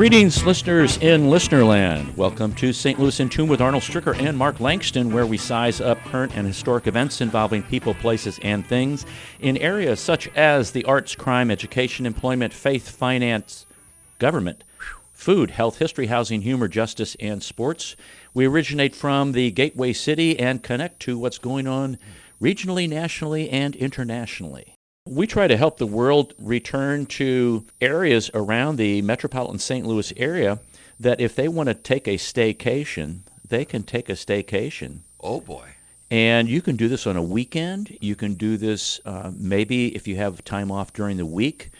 Greetings, listeners in Listenerland. Welcome to St. Louis in Tune with Arnold Stricker and Mark Langston, where we size up current and historic events involving people, places, and things in areas such as the arts, crime, education, employment, faith, finance, government, food, health, history, housing, humor, justice, and sports. We originate from the gateway city and connect to what's going on regionally, nationally, and internationally. We try to help the world return to areas around the metropolitan St. Louis area that if they want to take a staycation, they can take a staycation. Oh, boy. And you can do this on a weekend. You can do this maybe if you have time off during the week.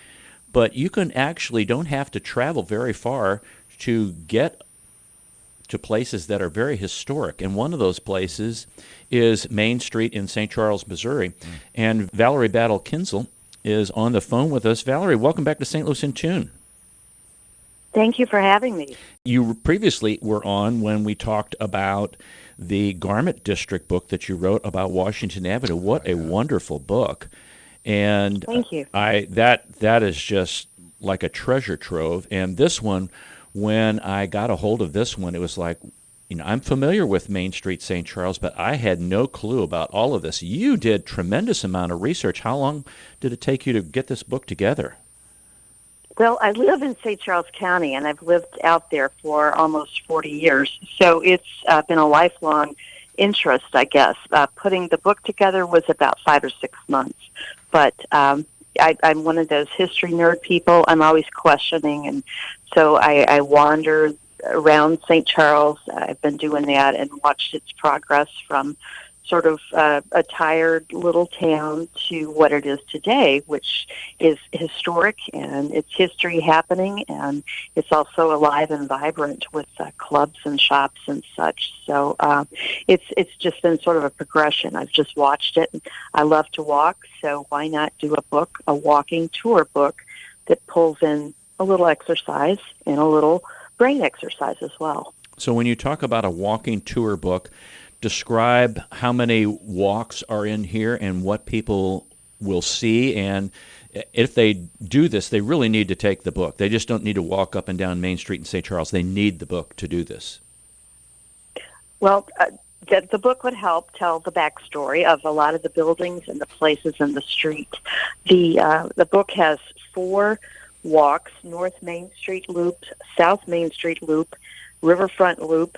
But you can actually don't have to travel very far to get to places that are very historic. And one of those places is Main Street in St. Charles, Missouri. And Valerie Battle Kinzel is on the phone with us. Valerie, welcome back to St. Louis in Tune. Thank you for having me. You previously were on when we talked about the Garment District book that you wrote about Washington Avenue. What a wonderful book. And thank you. That is just like a treasure trove. And this one, when I got a hold of this one, it was like, I'm familiar with Main Street, St. Charles, but I had no clue about all of this. You did tremendous amount of research. How long did it take you to get this book together? Well, I live in St. Charles County, and I've lived out there for almost 40 years. So it's been a lifelong interest, I guess. Putting the book together was about 5 or 6 months. But I'm one of those history nerd people. I'm always questioning, and so I wander around St. Charles. I've been doing that and watched its progress from sort of a tired little town to what it is today, which is historic, and it's history happening, and it's also alive and vibrant with clubs and shops and such. So it's just been sort of a progression. I've just watched it. I love to walk, so why not do a walking tour book that pulls in a little exercise and a little brain exercise as well. So when you talk about a walking tour book, describe how many walks are in here and what people will see. And if they do this, they really need to take the book. They just don't need to walk up and down Main Street in St. Charles. They need the book to do this. Well, the book would help tell the backstory of a lot of the buildings and the places in the street. The book has 4 walks: North Main Street Loop, South Main Street Loop, Riverfront Loop,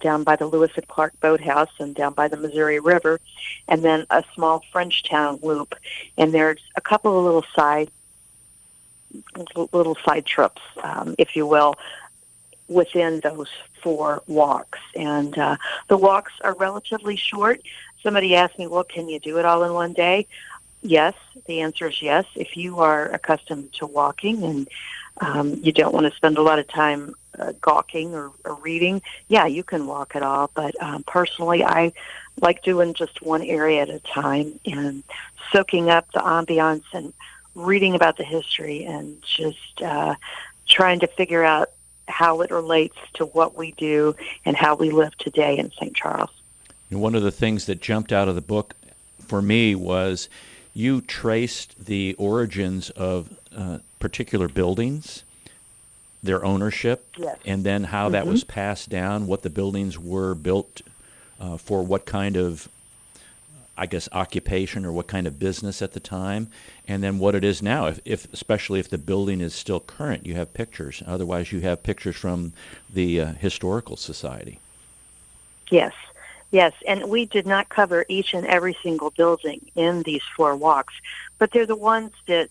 down by the Lewis and Clark Boathouse and down by the Missouri River, and then a small Frenchtown Loop. And there's a couple of little side trips, if you will, within those 4 walks. And the walks are relatively short. Somebody asked me, well, can you do it all in one day? Yes, the answer is yes. If you are accustomed to walking and you don't want to spend a lot of time gawking or reading, yeah, you can walk it all. But personally, I like doing just one area at a time and soaking up the ambiance and reading about the history and just trying to figure out how it relates to what we do and how we live today in St. Charles. And one of the things that jumped out of the book for me was you traced the origins of particular buildings, their ownership, yes, and then how that was passed down, what the buildings were built for, what kind of, I guess, occupation or what kind of business at the time, and then what it is now, if especially if the building is still current, you have pictures. Otherwise, you have pictures from the Historical Society. Yes. Yes, and we did not cover each and every single building in these 4 walks, but they're the ones that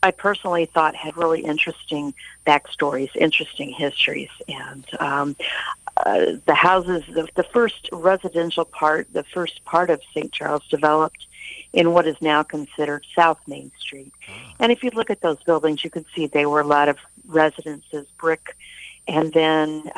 I personally thought had really interesting backstories, interesting histories. And the houses, the first residential part, the first part of St. Charles developed in what is now considered South Main Street. And if you look at those buildings, you can see they were a lot of residences, brick, and then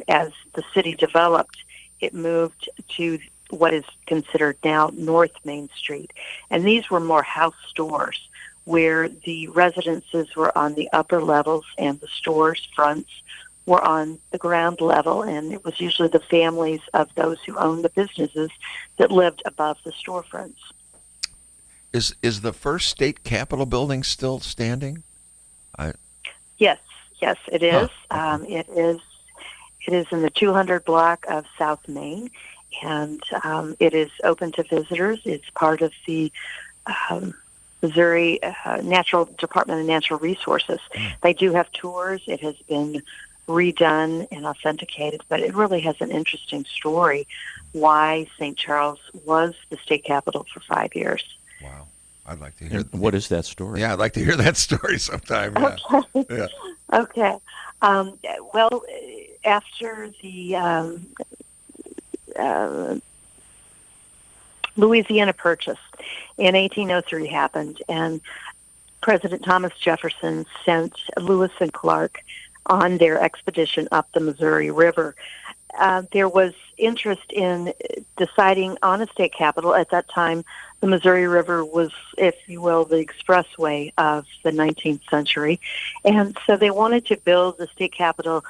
as the city developed, it moved to what is considered now North Main Street. And these were more house stores where the residences were on the upper levels and the stores' fronts were on the ground level. And it was usually the families of those who owned the businesses that lived above the storefronts. Is the first state capitol building still standing? Yes. Yes, it is. Okay. It is in the 200 block of South Main, and it is open to visitors. It's part of the Missouri Natural Department of Natural Resources. They do have tours. It has been redone and authenticated, but it really has an interesting story why St. Charles was the state capital for 5 years. Wow. I'd like to hear. And what is that story? Yeah, I'd like to hear that story sometime. Yeah. Okay. Yeah. Okay. Well, after the Louisiana Purchase in 1803 happened, and President Thomas Jefferson sent Lewis and Clark on their expedition up the Missouri River. There was interest in deciding on a state capital. At that time, the Missouri River was, if you will, the expressway of the 19th century. And so they wanted to build the state capital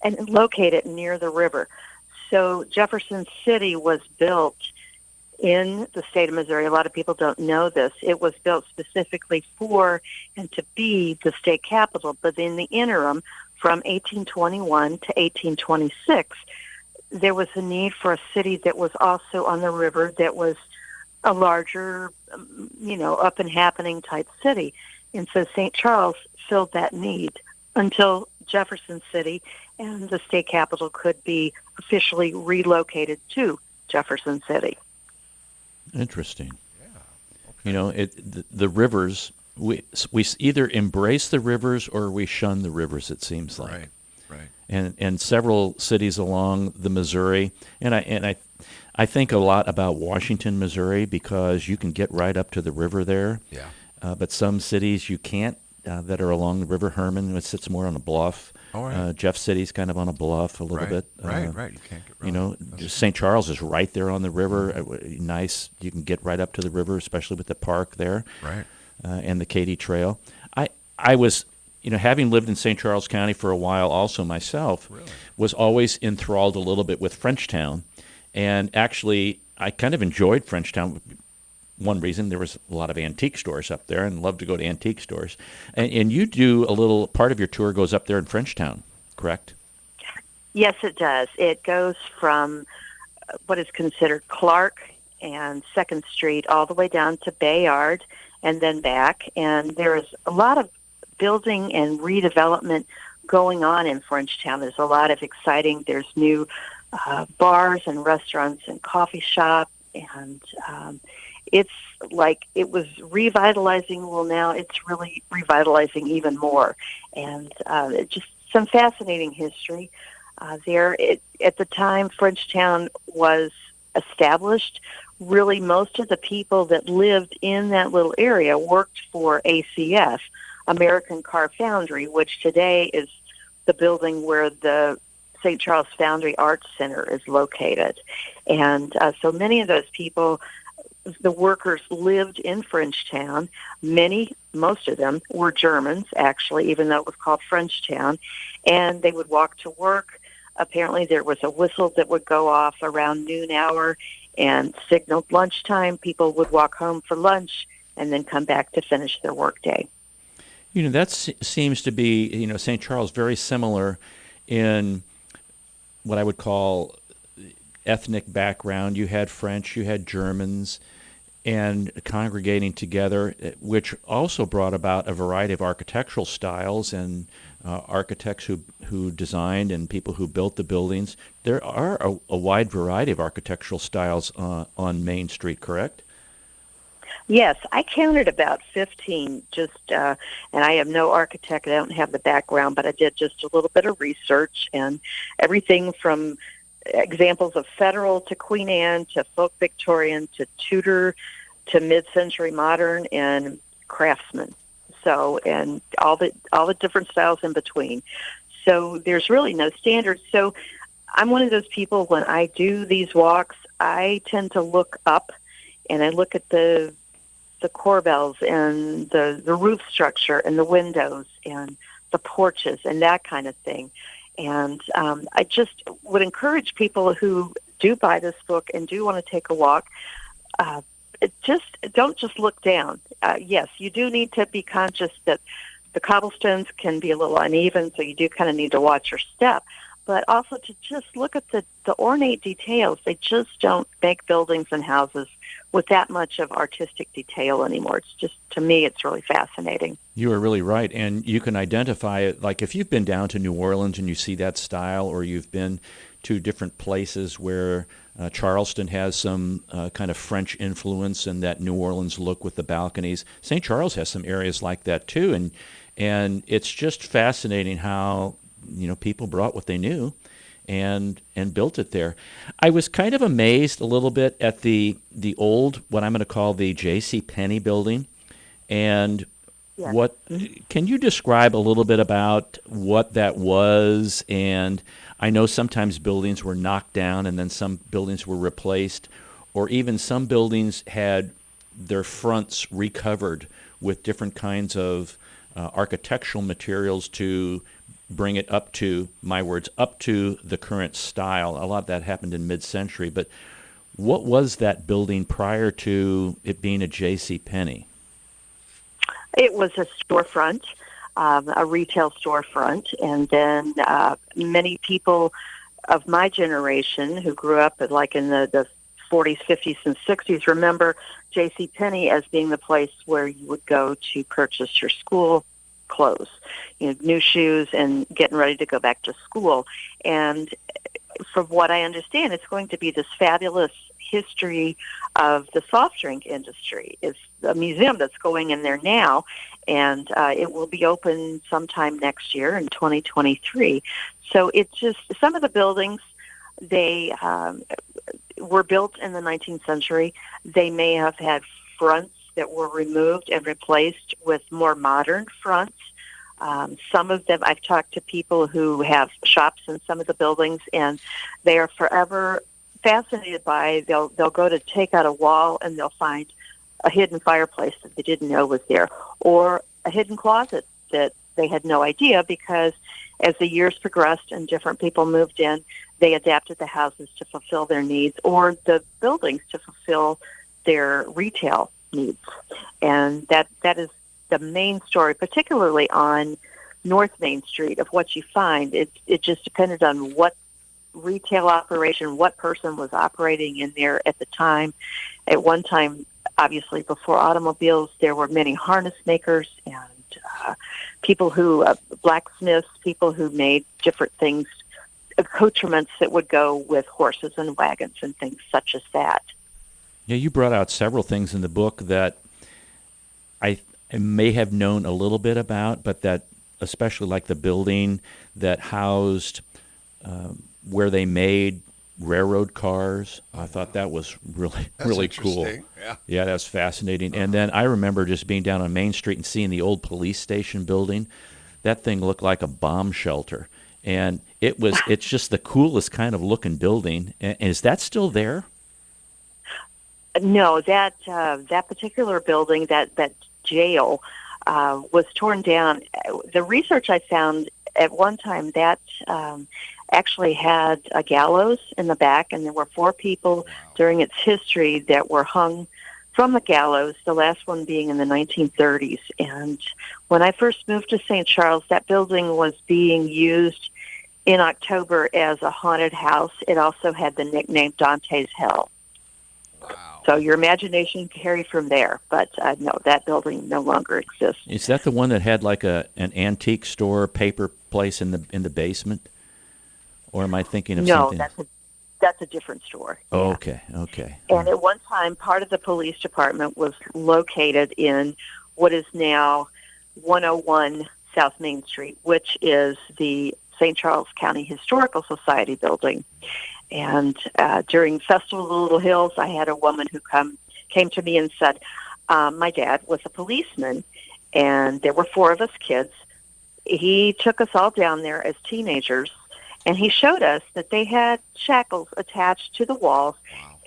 and locate it near the river. So Jefferson City was built in the state of Missouri. A lot of people don't know this. It was built specifically for and to be the state capital. But in the interim, from 1821 to 1826, there was a need for a city that was also on the river, that was a larger, up and happening type city. And so St. Charles filled that need until Jefferson City and the state capital could be officially relocated to Jefferson City. Interesting. Yeah. Okay. The rivers, we either embrace the rivers or we shun the rivers, it seems like. Right. Right. And several cities along the Missouri, and I think a lot about Washington, Missouri, because you can get right up to the river there. Yeah. But some cities you can't that are along the river. Herman, which sits more on a bluff. All right. Jeff City's kind of on a bluff a little Right. bit. Right. You can't get right. St. Charles is right there on the river. Nice. You can get right up to the river, especially with the park there. Right. And the Katy Trail. I was, having lived in St. Charles County for a while also myself, Really? was always enthralled a little bit with Frenchtown. And actually, I kind of enjoyed Frenchtown. One reason, there was a lot of antique stores up there, and loved to go to antique stores. And you do a little, part of your tour goes up there in Frenchtown, correct? Yes, it does. It goes from what is considered Clark and 2nd Street all the way down to Bayard and then back. And there is a lot of building and redevelopment going on in Frenchtown. There's a lot of exciting, there's new bars and restaurants and coffee shop, and it's like it was revitalizing. Well, now it's really revitalizing even more, and just some fascinating history there. At the time Frenchtown was established, really most of the people that lived in that little area worked for ACF, American Car Foundry, which today is the building where the St. Charles Foundry Arts Center is located. And so many of those people, the workers, lived in Frenchtown. Most of them were Germans, actually, even though it was called Frenchtown. And they would walk to work. Apparently there was a whistle that would go off around noon hour and signaled lunchtime. People would walk home for lunch and then come back to finish their workday. That seems to be, St. Charles very similar in what I would call ethnic background. You had French, you had Germans, and congregating together, which also brought about a variety of architectural styles and architects who designed and people who built the buildings. There are a wide variety of architectural styles on Main Street, correct? Yes, I counted about 15 and I am no architect. I don't have the background, but I did just a little bit of research, and everything from examples of Federal to Queen Anne to folk Victorian to Tudor to mid-century modern and Craftsman. So, and all the different styles in between. So there's really no standard. So I'm one of those people, when I do these walks, I tend to look up and I look at the corbels and the roof structure and the windows and the porches and that kind of thing. And I just would encourage people who do buy this book and do want to take a walk, don't just look down. Yes, you do need to be conscious that the cobblestones can be a little uneven, so you do kind of need to watch your step. But also to just look at the ornate details. They just don't make buildings and houses with that much of artistic detail anymore. It's just, to me, it's really fascinating. You are really right, and you can identify it. Like if you've been down to New Orleans and you see that style, or you've been to different places where Charleston has some kind of French influence and that New Orleans look with the balconies. St. Charles has some areas like that too, and it's just fascinating how people brought what they knew and built it there. I was kind of amazed a little bit at the old, what I'm going to call the J.C. Penney building, and Yes. what can you describe a little bit about what that was? And I know sometimes buildings were knocked down and then some buildings were replaced, or even some buildings had their fronts recovered with different kinds of architectural materials to bring it up to, my words, up to the current style. A lot of that happened in mid-century, but what was that building prior to it being a J.C. Penney? It was a storefront, a retail storefront, and then many people of my generation who grew up in the 40s, 50s, and 60s remember J.C. Penney as being the place where you would go to purchase your school clothes, new shoes, and getting ready to go back to school. And from what I understand, it's going to be this fabulous history of the soft drink industry. It's a museum that's going in there now, and it will be open sometime next year in 2023. So it's just some of the buildings, they were built in the 19th century. They may have had fronts that were removed and replaced with more modern fronts. Some of them, I've talked to people who have shops in some of the buildings, and they are forever fascinated by, they'll go to take out a wall and they'll find a hidden fireplace that they didn't know was there, or a hidden closet that they had no idea, because as the years progressed and different people moved in, they adapted the houses to fulfill their needs, or the buildings to fulfill their retail needs. And that is the main story, particularly on North Main Street, of what you find. It just depended on what retail operation, what person was operating in there at the time. At one time, obviously before automobiles, there were many harness makers and people who, blacksmiths, people who made different things, accoutrements that would go with horses and wagons and things such as that. Yeah, you brought out several things in the book that I may have known a little bit about, but that especially like the building that housed where they made railroad cars. I thought that was really cool. Yeah, that's fascinating. And then I remember just being down on Main Street and seeing the old police station building. That thing looked like a bomb shelter. And it's just the coolest kind of looking building. And is that still there? No, that particular building, that jail, was torn down. The research I found at one time, that actually had a gallows in the back, and there were 4 people during its history that were hung from the gallows, the last one being in the 1930s. And when I first moved to St. Charles, that building was being used in October as a haunted house. It also had the nickname Dante's Hell. Wow. So your imagination can carry from there. But no, that building no longer exists. Is that the one that had like an antique store, paper place in the basement? Or am I thinking of something? No, that's a different store. Oh, Yeah. okay. And at one time, part of the police department was located in what is now 101 South Main Street, which is the St. Charles County Historical Society building. And during Festival of the Little Hills, I had a woman who came to me and said, my dad was a policeman, and there were 4 of us kids. He took us all down there as teenagers, and he showed us that they had shackles attached to the walls,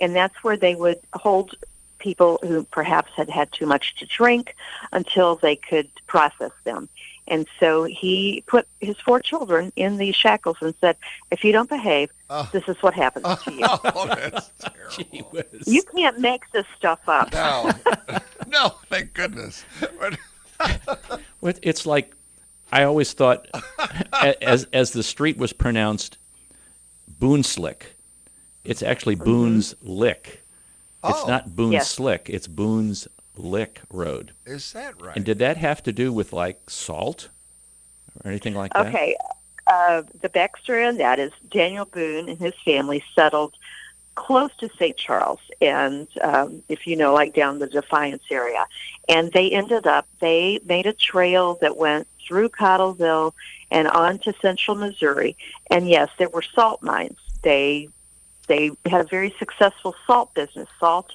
and that's where they would hold people who perhaps had had too much to drink until they could process them. And so he put his 4 children in these shackles and said, if you don't behave, this is what happens to you. Oh, that's terrible. Gee whiz. You can't make this stuff up. No, no, thank goodness. It's like I always thought, as the street was pronounced, Boonslick. It's actually Boone's Lick. It's Oh, not Boone's Yes. Slick. It's Boone's Lick Road. is that right? And did that have to do with like salt or anything like that? Okay. The backstory on that is Daniel Boone and his family settled close to St. Charles, and if you know, like down the Defiance area. And they made a trail that went through Cottleville and on to central Missouri. And yes, there were salt mines. They had a very successful salt business. Salt,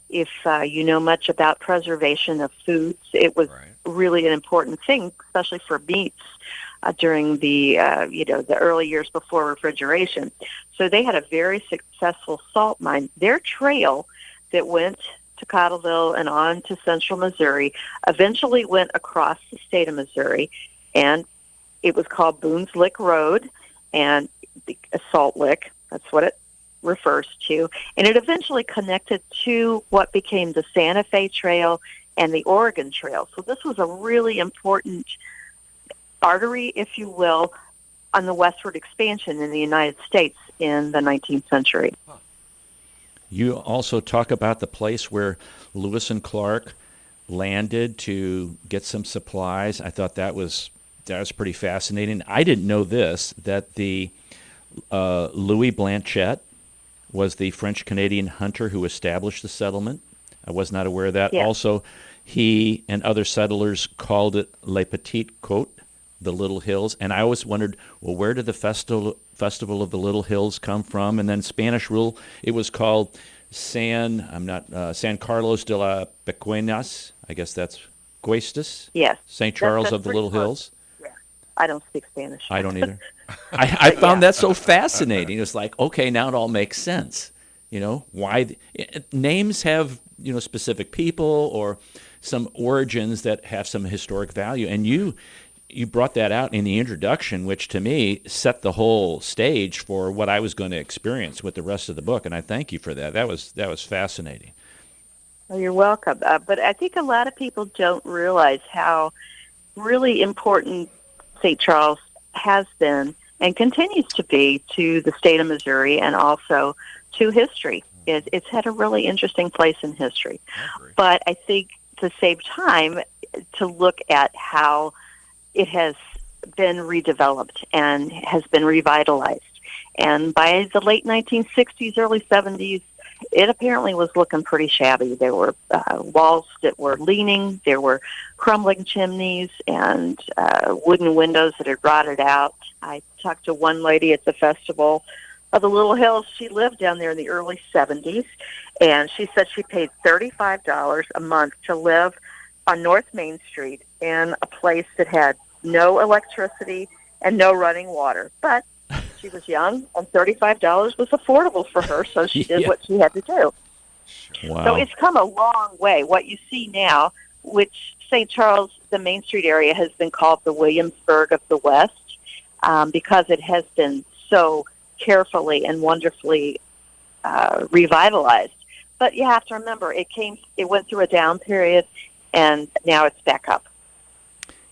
if you know much about preservation of foods, it was Right. really an important thing, especially for meats during the the early years before refrigeration. So they had a very successful salt mine. Their trail that went to Cottleville and on to central Missouri eventually went across the state of Missouri, and it was called Boone's Lick Road, and a salt lick. That's what it refers to. And it eventually connected to what became the Santa Fe Trail and the Oregon Trail. So this was a really important artery, if you will, on the westward expansion in the United States in the 19th century. You also talk about the place where Lewis and Clark landed to get some supplies. I thought that was pretty fascinating. I didn't know this, that the Louis Blanchette was the French-Canadian hunter who established the settlement. I was not aware of that. Yes. Also, he and other settlers called it Les Petites Côtes, the Little Hills. And I always wondered, well, where did the Festival of the Little Hills come from? And then Spanish rule, it was called San Carlos de la Pequeñas. I guess that's Cuestas. Yes. St. Charles That's of the pretty Little close. Hills. Yeah. I don't speak Spanish. I don't either. I found that so fascinating. It's like, okay, now it all makes sense. You know, why names have, specific people or some origins that have some historic value. And you brought that out in the introduction, which to me set the whole stage for what I was going to experience with the rest of the book. And I thank you for that. That was fascinating. Well, you're welcome. But I think a lot of people don't realize how really important St. Charles has been and continues to be to the state of Missouri and also to history. It's had a really interesting place in history. I agree. But I think to save time, to look at how it has been redeveloped and has been revitalized. And by the late 1960s, early 70s, it apparently was looking pretty shabby. There were walls that were leaning, there were crumbling chimneys, and wooden windows that had rotted out. I talked to one lady at the Festival of the Little Hills. She lived down there in the early 70s, and she said she paid $35 a month to live on North Main Street in a place that had no electricity and no running water. But she was young, and $35 was affordable for her, so she did Yeah. what she had to do. Wow. So it's come a long way. What you see now, which St. Charles, the Main Street area, has been called the Williamsburg of the West, because it has been so carefully and wonderfully revitalized. But you have to remember, it went through a down period, and now it's back up.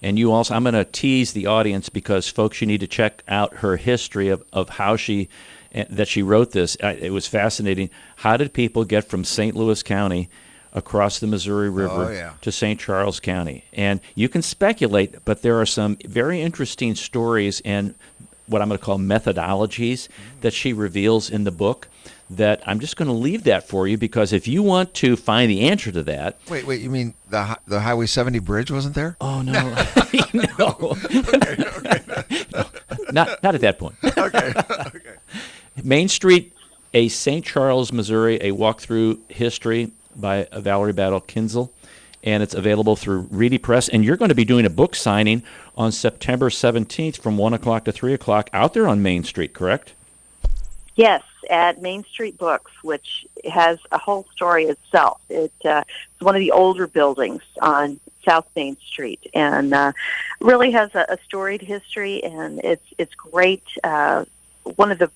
And you also, I'm going to tease the audience because, folks, you need to check out her history of how she wrote this. It was fascinating. How did people get from St. Louis County across the Missouri River to St. Charles County? And you can speculate, but there are some very interesting stories and what I'm going to call methodologies that she reveals in the book that I'm just going to leave that for you, because if you want to find the answer to that. Wait, you mean the Highway 70 bridge wasn't there? Oh, no. No. Not at that point. Okay. Main Street, a St. Charles, Missouri, a walk-through history by Valerie Battle Kinzel, and it's available through Reedy Press. And you're going to be doing a book signing on September 17th from 1 o'clock to 3 o'clock out there on Main Street, correct? Yes, at Main Street Books, which has a whole story itself. It's one of the older buildings on South Main Street, and really has a storied history, and it's great. One of the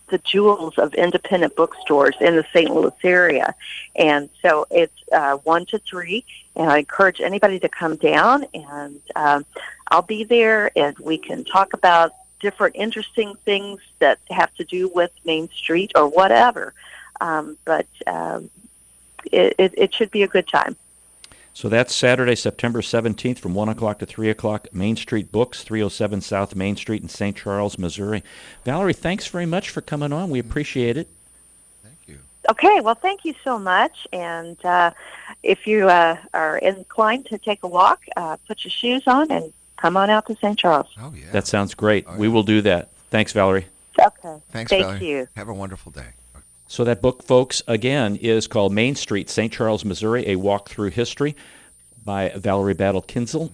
the jewels of independent bookstores in the St. Louis area. And so it's 1 to 3, and I encourage anybody to come down, and I'll be there, and we can talk about different interesting things that have to do with Main Street or whatever. But it should be a good time. So that's Saturday, September 17th from 1 o'clock to 3 o'clock, Main Street Books, 307 South Main Street in St. Charles, Missouri. Valerie, thanks very much for coming on. We appreciate it. Thank you. Okay, well, thank you so much. And if you are inclined to take a walk, put your shoes on and come on out to St. Charles. Oh, yeah. That sounds great. Oh, We yeah. will do that. Thanks, Valerie. Okay. Thanks, Thank Valerie. you. Have a wonderful day. So that book, folks, again, is called Main Street, St. Charles, Missouri, A Walk Through History by Valerie Battle Kinzel.